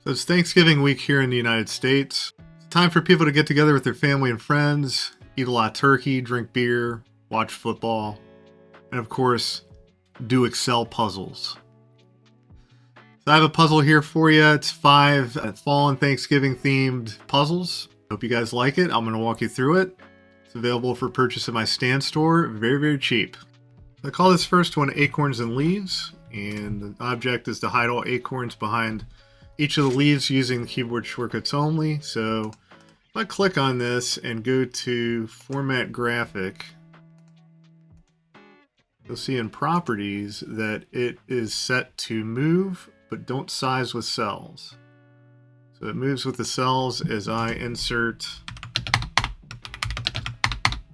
So it's Thanksgiving week here in the United States. It's time for people to get together with their family and friends, eat a lot of turkey, drink beer, watch football, and of course, do Excel puzzles. So I have a puzzle here for you. It's 5 fall and Thanksgiving themed puzzles. Hope you guys like it. I'm going to walk you through it. It's available for purchase at my stand store. Very, very cheap. I call this first one Acorns and Leaves, and the object is to hide all acorns behind each of the leaves using the keyboard shortcuts only. So if I click on this and go to Format Graphic, you'll see in Properties that it is set to move, but don't size with cells. So it moves with the cells as I insert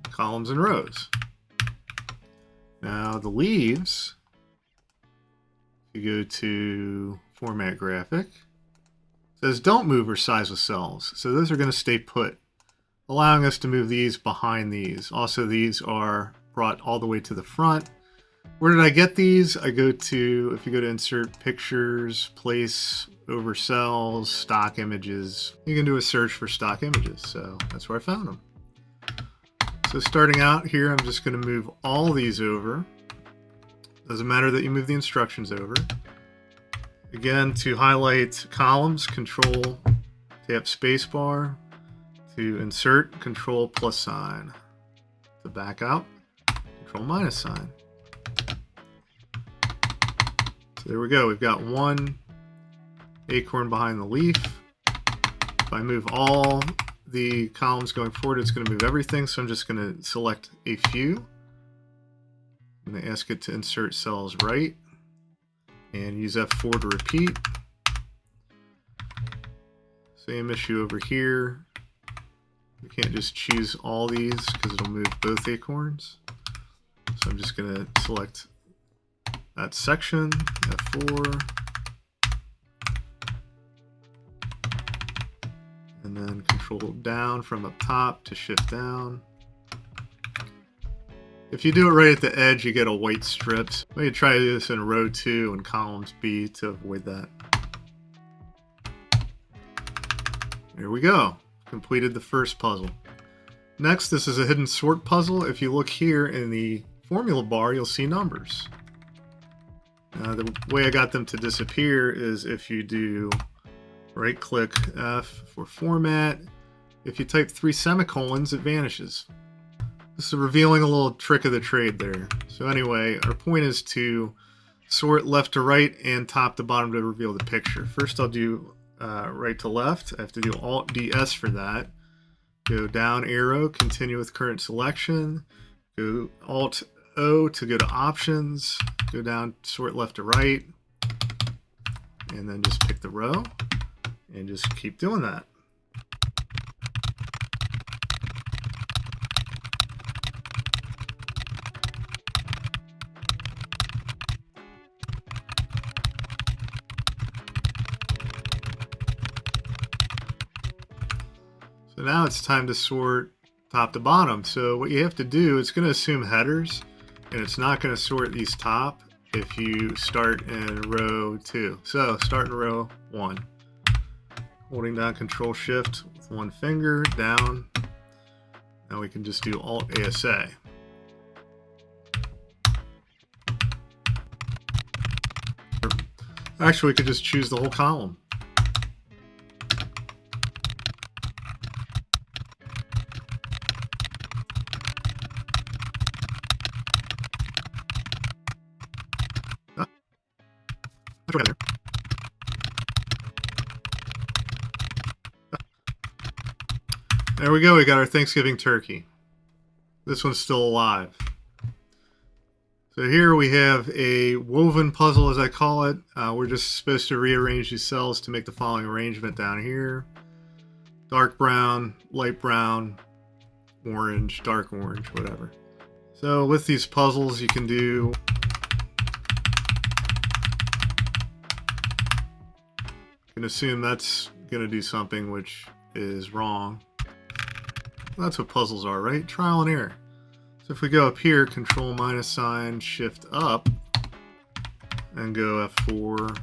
columns and rows. Now the leaves, if you go to Format Graphic, it says don't move or size with cells. So those are going to stay put, allowing us to move these behind these. Also, these are brought all the way to the front. Where did I get these? I go to, if you go to Insert Pictures, Place Over Cells, Stock Images, you can do a search for stock images. So that's where I found them. So starting out here, I'm just going to move all these over. Doesn't matter that you move the instructions over. Again, to highlight columns, Control, tap spacebar. To insert, Control plus sign. To back out, Control minus sign. So there we go. We've got one acorn behind the leaf. If I move all the columns going forward, it's going to move everything. So I'm just going to select a few. I'm going to ask it to insert cells right. And use F4 to repeat. Same issue over here. You can't just choose all these because it'll move both acorns. So I'm just going to select that section, F4. And then Control down from up top to shift down. If you do it right at the edge, you get a white strip. Let me try this in row 2 and columns B to avoid that. There we go. Completed the first puzzle. Next, this is a hidden sort puzzle. If you look here in the formula bar, you'll see numbers. The way I got them to disappear is if you do right-click F for format. If you type 3 semicolons, it vanishes. This is revealing a little trick of the trade there. So anyway, our point is to sort left to right and top to bottom to reveal the picture. First I'll do right to left. I have to do Alt DS for that. Go down arrow, continue with current selection. Go Alt O to go to options. Go down, sort left to right. And then just pick the row and just keep doing that. So now it's time to sort top to bottom. So what you have to do, it's going to assume headers, and it's not going to sort these top if you start in row 2. So start in row 1. Holding down Control Shift with one finger, down. Now we can just do Alt ASA. Actually, we could just choose the whole column. There we go, we got our Thanksgiving turkey. This one's still alive. So here we have a woven puzzle, as I call it. We're just supposed to rearrange these cells to make the following arrangement down here. Dark brown, light brown, orange, dark orange, whatever. So with these puzzles you can do you can assume that's going to do something which is wrong. Well, that's what puzzles are, right? Trial and error. So if we go up here, Control minus sign, Shift up, and go F4,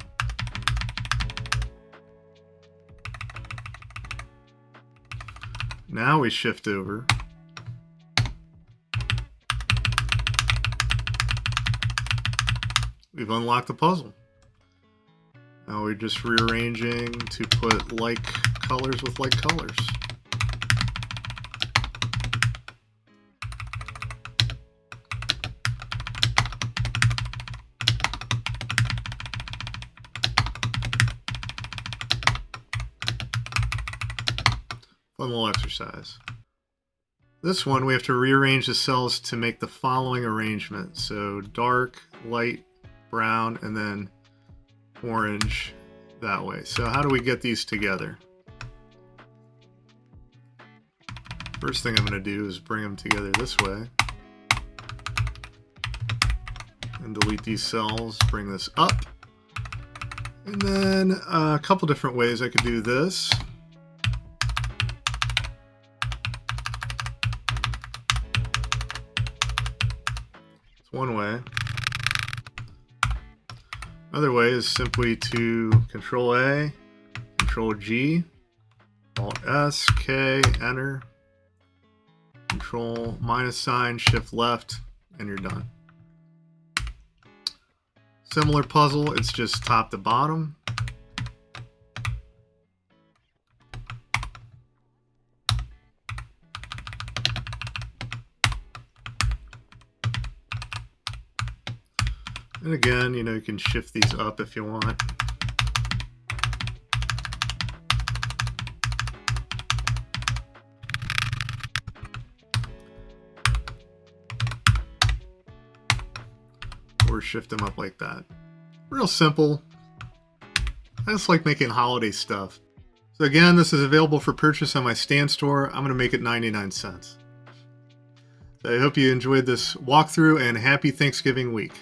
Now we shift over. We've unlocked the puzzle. Now we're just rearranging to put like colors with like colors. Fun little exercise. This one we have to rearrange the cells to make the following arrangement. So dark, light, brown, and then orange that way. So how do we get these together? First thing I'm going to do is bring them together this way. And delete these cells, bring this up. And then a couple different ways I could do this. It's one way. Another way is simply to Control A, Control G, Alt S, K, Enter, Control -sign, Shift left, and you're done. Similar puzzle, it's just top to bottom. And again, you know, you can shift these up if you want. Or shift them up like that. Real simple. I just like making holiday stuff. So again, this is available for purchase on my Stan store. I'm going to make it 99 cents. So I hope you enjoyed this walkthrough, and happy Thanksgiving week.